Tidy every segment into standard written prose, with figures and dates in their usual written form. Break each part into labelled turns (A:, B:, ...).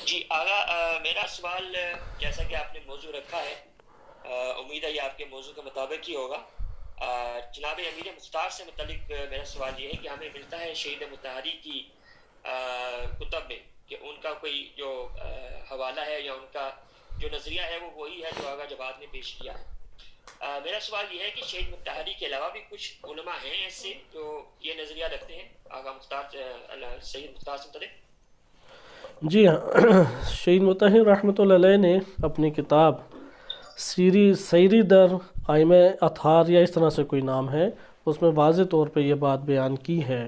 A: جی آغا، میرا سوال جیسا کہ آپ نے موضوع رکھا ہے، امید ہے یہ آپ کے موضوع کے مطابق ہی ہوگا۔ جناب امیر مختار سے متعلق میرا سوال یہ ہے کہ ہمیں ملتا ہے شہید مطہری کی کتب میں کہ ان کا کوئی جو حوالہ ہے یا ان کا جو نظریہ ہے وہ وہی ہے جو آغا جواد نے پیش کیا ہے۔ میرا سوال یہ ہے کہ شہید مطہری کے علاوہ بھی کچھ علماء ہیں ایسے جو یہ نظریہ رکھتے ہیں آغا مختار سید مختار سے متعلق؟
B: جی ہاں، شہید مطہر رحمۃ اللہ علیہ نے اپنی کتاب سیری در آئمہ اطہار یا اس طرح سے کوئی نام ہے، اس میں واضح طور پہ یہ بات بیان کی ہے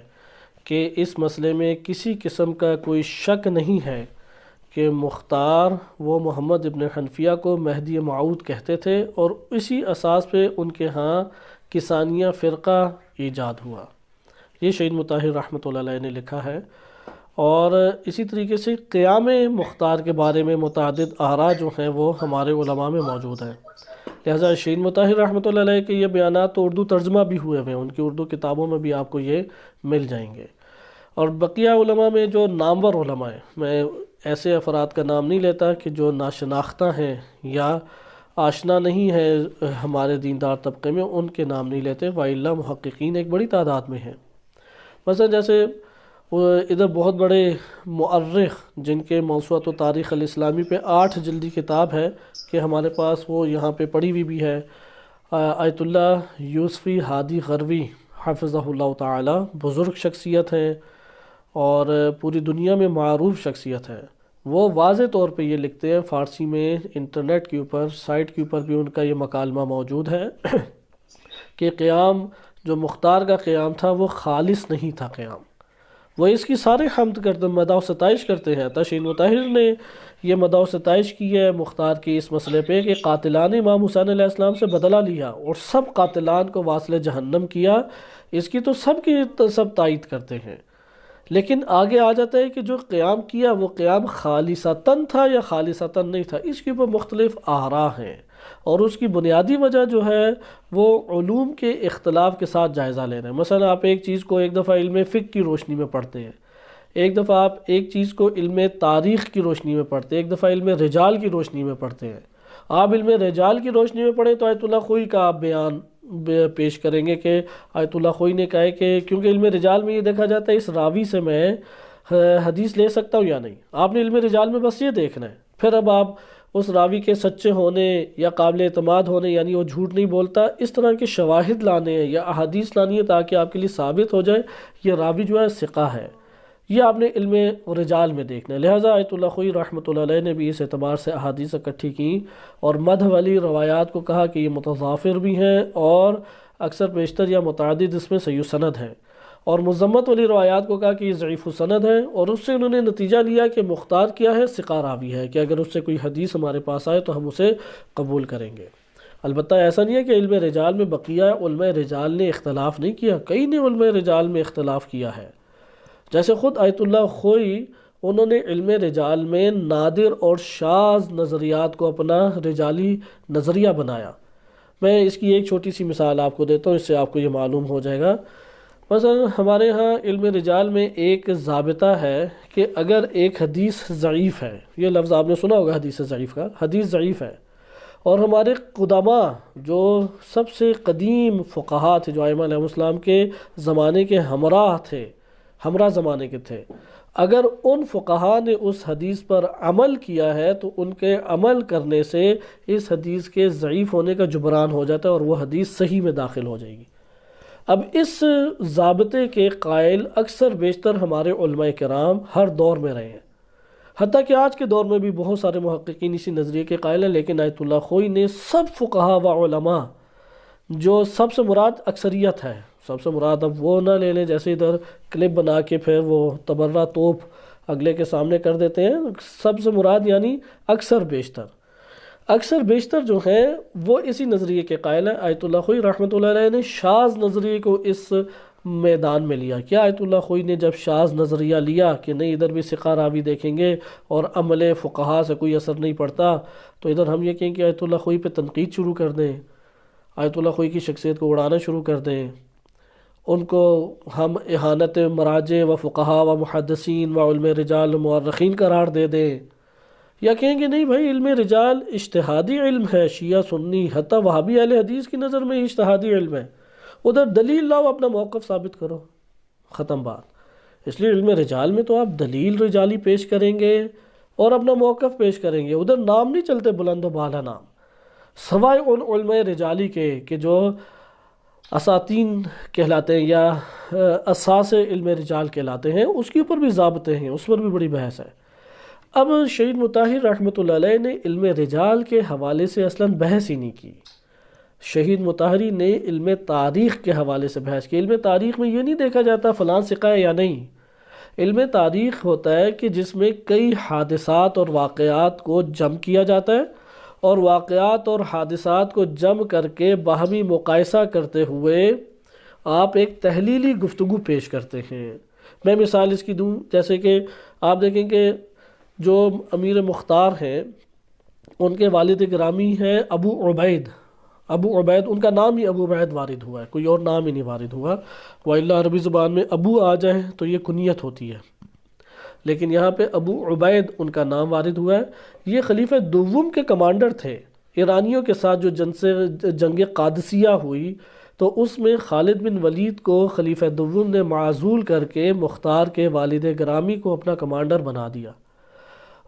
B: کہ اس مسئلے میں کسی قسم کا کوئی شک نہیں ہے کہ مختار وہ محمد ابن حنفیہ کو مہدی موعود کہتے تھے، اور اسی اساس پہ ان کے ہاں کسانیہ فرقہ ایجاد ہوا۔ یہ شہید مطہر رحمۃ اللہ علیہ نے لکھا ہے۔ اور اسی طریقے سے قیام مختار کے بارے میں متعدد آراء جو ہیں وہ ہمارے علماء میں موجود ہیں، لہٰذا شہید مطہر رحمۃ اللہ علیہ کے یہ بیانات تو اردو ترجمہ بھی ہوئے ہوئے ہیں، ان کی اردو کتابوں میں بھی آپ کو یہ مل جائیں گے۔ اور بقیہ علماء میں جو نامور علماء ہیں، میں ایسے افراد کا نام نہیں لیتا کہ جو ناشناختہ ہیں یا آشنا نہیں ہے ہمارے دیندار طبقے میں، ان کے نام نہیں لیتے، وإلا محققین ایک بڑی تعداد میں ہیں۔ مثلا جیسے وہ ادھر بہت بڑے مؤرخ جن کے موسوعۃ و تاریخ الاسلامی پہ 8 جلدی کتاب ہے کہ ہمارے پاس وہ یہاں پہ پڑھی ہوئی بھی ہے، آیت اللہ یوسفی ہادی غروی حفظہ اللہ تعالی، بزرگ شخصیت ہیں اور پوری دنیا میں معروف شخصیت ہے۔ وہ واضح طور پہ یہ لکھتے ہیں، فارسی میں انٹرنیٹ کے اوپر سائٹ کے اوپر بھی ان کا یہ مکالمہ موجود ہے کہ قیام جو مختار کا قیام تھا وہ خالص نہیں تھا قیام، وہ اس کی سارے حمد کرتے مدح و ستائش کرتے ہیں۔ شہید مطہر نے یہ مدح و ستائش کی ہے مختار کی اس مسئلے پہ کہ قاتلان امام حسین علیہ السلام سے بدلہ لیا اور سب قاتلان کو واصل جہنم کیا، اس کی تو سب تائید کرتے ہیں، لیکن آگے آ جاتا ہے کہ جو قیام کیا وہ قیام خالصتاً تھا یا خالصتاً نہیں تھا، اس کے اوپر مختلف آراء ہیں، اور اس کی بنیادی وجہ جو ہے وہ علوم کے اختلاف کے ساتھ جائزہ لے رہے ہیں۔ مثلا آپ ایک چیز کو ایک دفعہ علم فقہ کی روشنی میں پڑھتے ہیں، ایک دفعہ آپ ایک چیز کو علم تاریخ کی روشنی میں پڑھتے ہیں، ایک دفعہ علم رجال کی روشنی میں پڑھتے ہیں۔ آپ علم رجال کی روشنی میں پڑھیں تو آیت اللہ خوئی کا آپ بیان پیش کریں گے کہ آیت اللہ خوئی نے کہا ہے کہ کیونکہ علم رجال میں یہ دیکھا جاتا ہے اس راوی سے میں حدیث لے سکتا ہوں یا نہیں، آپ نے علم رجال میں بس یہ دیکھنا ہے، پھر اب آپ اس راوی کے سچے ہونے یا قابل اعتماد ہونے، یعنی وہ جھوٹ نہیں بولتا، اس طرح کے شواہد لانے ہیں یا احادیث لانی ہے تاکہ آپ کے لیے ثابت ہو جائے یہ راوی جو ہے ثقہ ہے، یہ آپ نے علم رجال میں دیکھنا ہے۔ لہٰذا آیت اللہ خوئی رحمۃ اللہ علیہ نے بھی اس اعتبار سے احادیث اکٹھی کی اور مدح والی روایات کو کہا کہ یہ متضافر بھی ہیں اور اکثر بیشتر یا متعدد اس میں صحیح سند ہیں، اور مذمت والی روایات کو کہا کہ یہ ضعیف سند ہے، اور اس سے انہوں نے نتیجہ لیا کہ مختار کیا ہے، ثقہ راوی ہے، کہ اگر اس سے کوئی حدیث ہمارے پاس آئے تو ہم اسے قبول کریں گے۔ البتہ ایسا نہیں ہے کہ علم رجال میں بقیہ علماء رجال نے اختلاف نہیں کیا، کئی نے علماء رجال میں اختلاف کیا ہے، جیسے خود آیت اللہ خوئی انہوں نے علم رجال میں نادر اور شاذ نظریات کو اپنا رجالی نظریہ بنایا۔ میں اس کی ایک چھوٹی سی مثال آپ کو دیتا ہوں، اس سے آپ کو یہ معلوم ہو جائے گا۔ مثلا ہمارے ہاں علم رجال میں ایک ضابطہ ہے کہ اگر ایک حدیث ضعیف ہے، یہ لفظ آپ نے سنا ہوگا حدیث ضعیف کا، حدیث ضعیف ہے، اور ہمارے قدماء جو سب سے قدیم فقہا تھے جو ائمہ علیہ السلام کے زمانے کے ہمراہ زمانے کے تھے، اگر ان فقہا نے اس حدیث پر عمل کیا ہے تو ان کے عمل کرنے سے اس حدیث کے ضعیف ہونے کا جبران ہو جاتا ہے اور وہ حدیث صحیح میں داخل ہو جائے گی۔ اب اس ضابطے کے قائل اکثر بیشتر ہمارے علماء کرام ہر دور میں رہے ہیں، حتیٰ کہ آج کے دور میں بھی بہت سارے محققین اسی نظریے کے قائل ہیں، لیکن آیت اللہ خوئی نے سب فقہا و علماء، جو سب سے مراد اکثریت ہے، سب سے مراد اب وہ نہ لے لیں جیسے ادھر کلپ بنا کے پھر وہ تبرہ توپ اگلے کے سامنے کر دیتے ہیں، سب سے مراد یعنی اکثر بیشتر جو ہیں وہ اسی نظریے کے قائل ہیں۔ آیت اللہ خوئی رحمۃ اللہ علیہ نے شاذ نظریے کو اس میدان میں لیا۔ کیا آیت اللہ خوئی نے جب شاذ نظریہ لیا کہ نہیں ادھر بھی ثقہ راوی دیکھیں گے اور عمل فقہا سے کوئی اثر نہیں پڑتا، تو ادھر ہم یہ کہیں کہ آیت اللہ خوئی پہ تنقید شروع کر دیں، آیت اللہ خوئی کی شخصیت کو اڑانا شروع کر دیں، ان کو ہم اہانت مراجع و فقہا و محدثین و علم رجال و مورخین قرار دے دیں، یا کہیں گے نہیں بھائی علم رجال اجتہادی علم ہے، شیعہ سنی حتیٰ وہابی اہل حدیث کی نظر میں اجتہادی علم ہے، ادھر دلیل لاؤ اپنا موقف ثابت کرو، ختم بات۔ اس لیے علم رجال میں تو آپ دلیل رجالی پیش کریں گے اور اپنا موقف پیش کریں گے، ادھر نام نہیں چلتے بلند و بالا نام، سوائے ان علماء رجالی کے کہ جو اساتین کہلاتے ہیں یا اساس علم رجال کہلاتے ہیں، اس کے اوپر بھی ضابطے ہیں، اس پر بھی بڑی بحث ہے۔ اب شہید مطہر رحمۃ اللہ علیہ نے علم رجال کے حوالے سے اصلاً بحث ہی نہیں کی، شہید مطہری نے علم تاریخ کے حوالے سے بحث کی۔ علم تاریخ میں یہ نہیں دیکھا جاتا فلاں ثقہ ہے یا نہیں، علم تاریخ ہوتا ہے کہ جس میں کئی حادثات اور واقعات کو جمع کیا جاتا ہے، اور واقعات اور حادثات کو جمع کر کے باہمی مقایسہ کرتے ہوئے آپ ایک تحلیلی گفتگو پیش کرتے ہیں۔ میں مثال اس کی دوں، جیسے کہ آپ دیکھیں کہ جو امیر مختار ہیں ان کے والد گرامی ہیں ابو عبید، ان کا نام ہی ابو عبید وارد ہوا ہے، کوئی اور نام ہی نہیں وارد ہوا، وَإِلَّا عربی زبان میں ابو آ جائے تو یہ کنیت ہوتی ہے، لیکن یہاں پہ ابو عبید ان کا نام وارد ہوا ہے۔ یہ خلیفہ دوم کے کمانڈر تھے، ایرانیوں کے ساتھ جو جنگ قادسیہ ہوئی تو اس میں خالد بن ولید کو خلیفہ دوم نے معزول کر کے مختار کے والد گرامی کو اپنا کمانڈر بنا دیا۔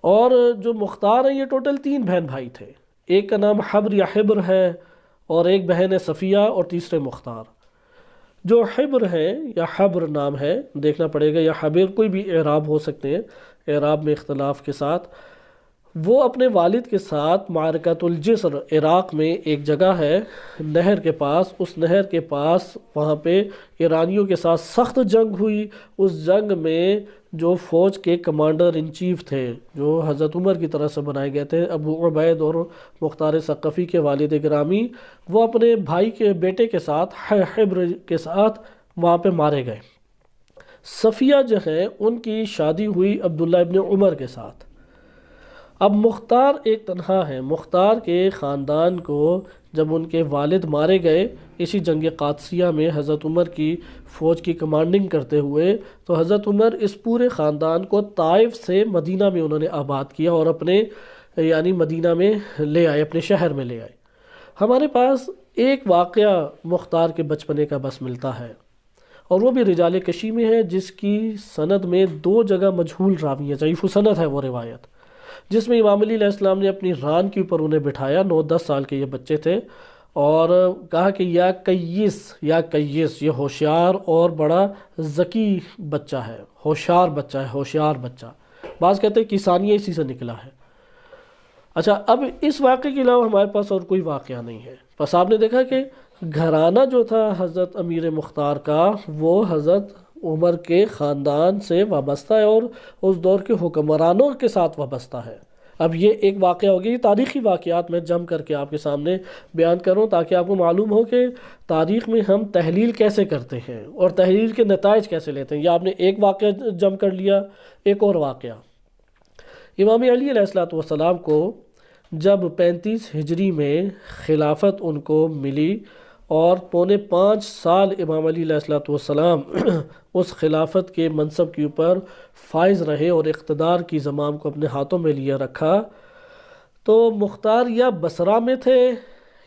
B: اور جو مختار ہیں یہ ٹوٹل 3 بہن بھائی تھے، ایک کا نام حبر یا حبر ہے، اور ایک بہن ہے صفیہ، اور تیسرے مختار۔ جو حبر ہے یا حبر نام ہے، دیکھنا پڑے گا، یا حبر کوئی بھی اعراب ہو سکتے ہیں، اعراب میں اختلاف کے ساتھ، وہ اپنے والد کے ساتھ معرکۃ الجسر عراق میں ایک جگہ ہے نہر کے پاس، اس نہر کے پاس وہاں پہ ایرانیوں کے ساتھ سخت جنگ ہوئی۔ اس جنگ میں جو فوج کے کمانڈر ان چیف تھے جو حضرت عمر کی طرف سے بنائے گئے تھے، ابو عبید اور مختار ثقفی کے والد گرامی، وہ اپنے بھائی کے بیٹے کے ساتھ حبر کے ساتھ وہاں پہ مارے گئے۔ صفیہ جو ہیں ان کی شادی ہوئی عبداللہ ابن عمر کے ساتھ۔ اب مختار ایک تنہا ہے، مختار کے خاندان کو جب ان کے والد مارے گئے اسی جنگ قادسیہ میں حضرت عمر کی فوج کی کمانڈنگ کرتے ہوئے، تو حضرت عمر اس پورے خاندان کو طائف سے مدینہ میں انہوں نے آباد کیا اور اپنے یعنی مدینہ میں لے آئے، اپنے شہر میں لے آئے۔ ہمارے پاس ایک واقعہ مختار کے بچپنے کا بس ملتا ہے، اور وہ بھی رجال کشی میں ہے، جس کی سند میں 2 جگہ مجہول راوی ہے، ضعیف سند ہے وہ روایت، جس میں امام علی علیہ السلام نے اپنی ران کے اوپر انہیں بٹھایا، 9-10 سال کے یہ بچے تھے، اور کہا کہ یا کیس یہ ہوشیار اور بڑا ذکی بچہ ہے، ہوشیار بچہ، بعض کہتے ہیں کسانیہ اسی سے نکلا ہے۔ اچھا، اب اس واقعے کے علاوہ ہمارے پاس اور کوئی واقعہ نہیں ہے۔ بس آپ نے دیکھا کہ گھرانہ جو تھا حضرت امیر مختار کا وہ حضرت عمر کے خاندان سے وابستہ ہے اور اس دور کے حکمرانوں کے ساتھ وابستہ ہے۔ اب یہ ایک واقعہ ہو گیا، یہ تاریخی واقعات میں جم کر کے آپ کے سامنے بیان کروں تاکہ آپ کو معلوم ہو کہ تاریخ میں ہم تحلیل کیسے کرتے ہیں اور تحلیل کے نتائج کیسے لیتے ہیں۔ یہ آپ نے ایک واقعہ جم کر لیا، ایک اور واقعہ، امام علی علیہ السلام کو جب 35 ہجری میں خلافت ان کو ملی اور 4.25 سال امام علی علیہ السلام اس خلافت کے منصب کے اوپر فائز رہے اور اقتدار کی زمام کو اپنے ہاتھوں میں لیے رکھا، تو مختار یا بصرہ میں تھے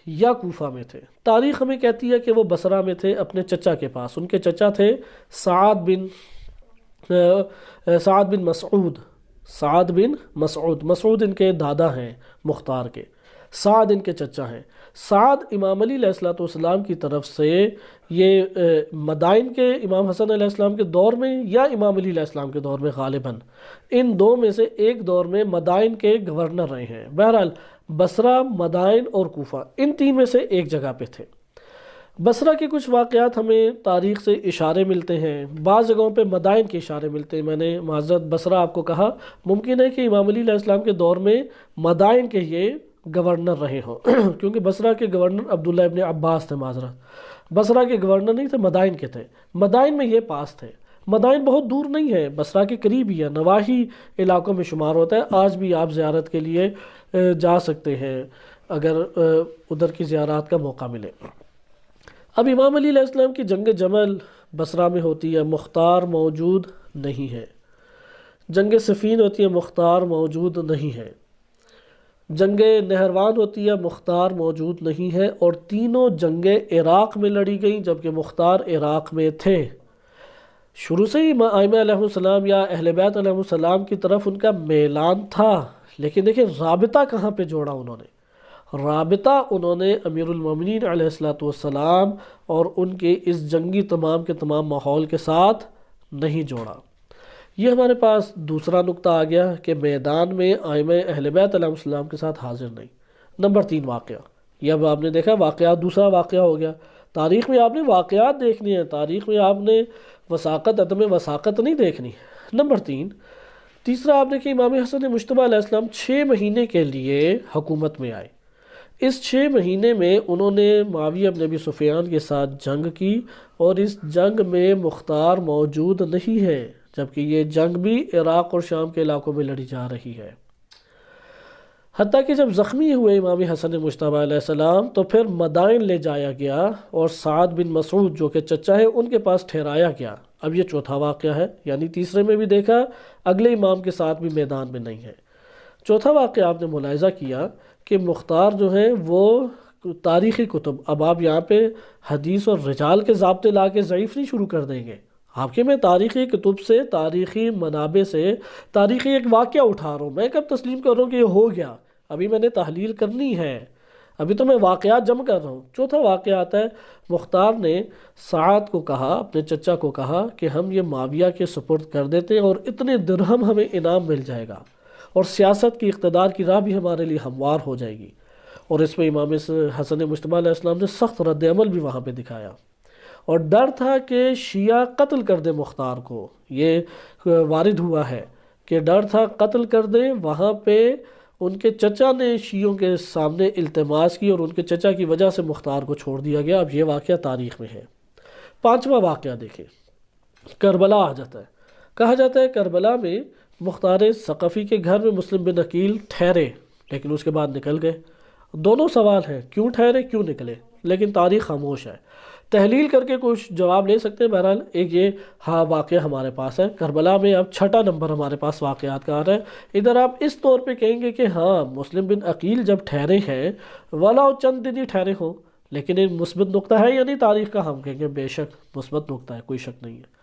B: یا کوفہ میں تھے۔ تاریخ ہمیں کہتی ہے کہ وہ بصرہ میں تھے اپنے چچا کے پاس، ان کے چچا تھے سعد بن مسعود ان کے دادا ہیں مختار کے، سعد ان کے چچا ہیں۔ سعد امام علی علیہ السلام کی طرف سے یہ مدائن کے امام حسن علیہ السلام کے دور میں یا امام علی علیہ السلام کے دور میں غالباً ان 2 میں سے ایک دور میں مدائن کے گورنر رہے ہیں۔ بہرحال بصرہ، مدائن اور کوفہ ان 3 میں سے ایک جگہ پہ تھے۔ بصرہ کے کچھ واقعات ہمیں تاریخ سے اشارے ملتے ہیں، بعض جگہوں پہ مدائن کے اشارے ملتے ہیں۔ میں نے معذرت بصرہ آپ کو کہا، ممکن ہے کہ امام علی علیہ السلام کے دور میں مدائن کے یہ گورنر رہے ہوں کیونکہ بصرہ کے گورنر عبداللہ ابن عباس تھے، معذرت بصرہ کے گورنر نہیں تھے، مدائن کے تھے۔ مدائن میں یہ پاس تھے، مدائن بہت دور نہیں ہے، بصرہ کے قریب ہی ہے، نواحی علاقوں میں شمار ہوتا ہے۔ آج بھی آپ زیارت کے لیے جا سکتے ہیں اگر ادھر کی زیارات کا موقع ملے۔ اب امام علی علیہ السلام کی جنگ جمل بصرہ میں ہوتی ہے، مختار موجود نہیں ہے۔ جنگ صفین ہوتی ہے، مختار موجود نہیں ہے۔ جنگ نہروان ہوتی ہے، مختار موجود نہیں ہے، اور تینوں جنگیں عراق میں لڑی گئیں جبکہ مختار عراق میں تھے۔ شروع سے ہی ائمہ علیہ السلام یا اہل بیت علیہ السلام کی طرف ان کا میلان تھا، لیکن دیکھیں رابطہ کہاں پہ جوڑا انہوں نے؟ رابطہ انہوں نے امیر المومنین علیہ السلام اور ان کے اس جنگی تمام کے تمام ماحول کے ساتھ نہیں جوڑا۔ یہ ہمارے پاس دوسرا نقطہ آ گیا کہ میدان میں ائمہ اہل بیت علیہ السلام کے ساتھ حاضر نہیں۔ نمبر 3 واقعہ، یہ اب آپ نے دیکھا واقعات، دوسرا واقعہ ہو گیا۔ تاریخ میں آپ نے واقعات دیکھنی ہیں، تاریخ میں آپ نے وثاقت عدم وثاقت نہیں دیکھنی۔ نمبر 3، تیسرا آپ نے کہ امام حسن مجتبیٰ علیہ السلام 6 مہینے کے لیے حکومت میں آئے۔ اس 6 مہینے میں انہوں نے معاویہ بن ابی سفیان کے ساتھ جنگ کی، اور اس جنگ میں مختار موجود نہیں ہے، جبکہ یہ جنگ بھی عراق اور شام کے علاقوں میں لڑی جا رہی ہے۔ حتیٰ کہ جب زخمی ہوئے امام حسن مجتبیٰ علیہ السلام تو پھر مدائن لے جایا گیا اور سعد بن مسعود جو کہ چچا ہے ان کے پاس ٹھہرایا گیا۔ اب یہ چوتھا واقعہ ہے، یعنی تیسرے میں بھی دیکھا اگلے امام کے ساتھ بھی میدان میں نہیں ہے۔ چوتھا واقعہ آپ نے ملاحظہ کیا کہ مختار جو ہیں وہ تاریخی کتب، اب آپ یہاں پہ حدیث اور رجال کے ضابطے لا کے ضعیف نہیں شروع کر دیں گے، آپ کے میں تاریخی کتب سے، تاریخی منابع سے تاریخی ایک واقعہ اٹھا رہا ہوں۔ میں کب تسلیم کر رہا ہوں کہ یہ ہو گیا؟ ابھی میں نے تحلیل کرنی ہے، ابھی تو میں واقعات جمع کر رہا ہوں۔ چوتھا واقعہ آتا ہے، مختار نے سعد کو کہا، اپنے چچا کو کہا کہ ہم یہ معاویہ کے سپرد کر دیتے ہیں اور اتنے درہم ہمیں انعام مل جائے گا، اور سیاست کی اقتدار کی راہ بھی ہمارے لیے ہموار ہو جائے گی۔ اور اس میں امام حسن مجتبیٰ علیہ السلام نے سخت رد عمل بھی وہاں پہ دکھایا، اور ڈر تھا کہ شیعہ قتل کر دے مختار کو۔ یہ وارد ہوا ہے کہ ڈر تھا قتل کر دیں، وہاں پہ ان کے چچا نے شیعوں کے سامنے التماس کی اور ان کے چچا کی وجہ سے مختار کو چھوڑ دیا گیا۔ اب یہ واقعہ تاریخ میں ہے۔ 5واں واقعہ دیکھیں، کربلا آ جاتا ہے۔ کہا جاتا ہے کربلا میں مختار ثقفی کے گھر میں مسلم بن عقیل ٹھہرے، لیکن اس کے بعد نکل گئے۔ دونوں سوال ہیں، کیوں ٹھہرے، کیوں نکلے، لیکن تاریخ خاموش ہے۔ تحلیل کر کے کچھ جواب لے سکتے ہیں۔ بہرحال ایک یہ واقعہ ہمارے پاس ہے کربلا میں۔ اب 6واں نمبر ہمارے پاس واقعات کا آ رہا ہے۔ ادھر آپ اس طور پہ کہیں گے کہ ہاں مسلم بن عقیل جب ٹھہرے ہیں، ولا چند دن ہی ٹھہرے ہوں، لیکن ایک مثبت نقطہ ہے، یعنی تاریخ کا ہم کہیں گے بے شک مثبت نقطہ ہے، کوئی شک نہیں ہے۔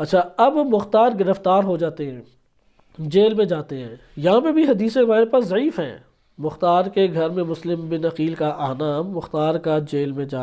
B: اچھا، اب مختار گرفتار ہو جاتے ہیں، جیل میں جاتے ہیں۔ یہاں پہ بھی حدیثیں ہمارے پاس ضعیف ہیں۔ مختار کے گھر میں مسلم بن عقیل کا آنا، مختار کا جیل میں جانا،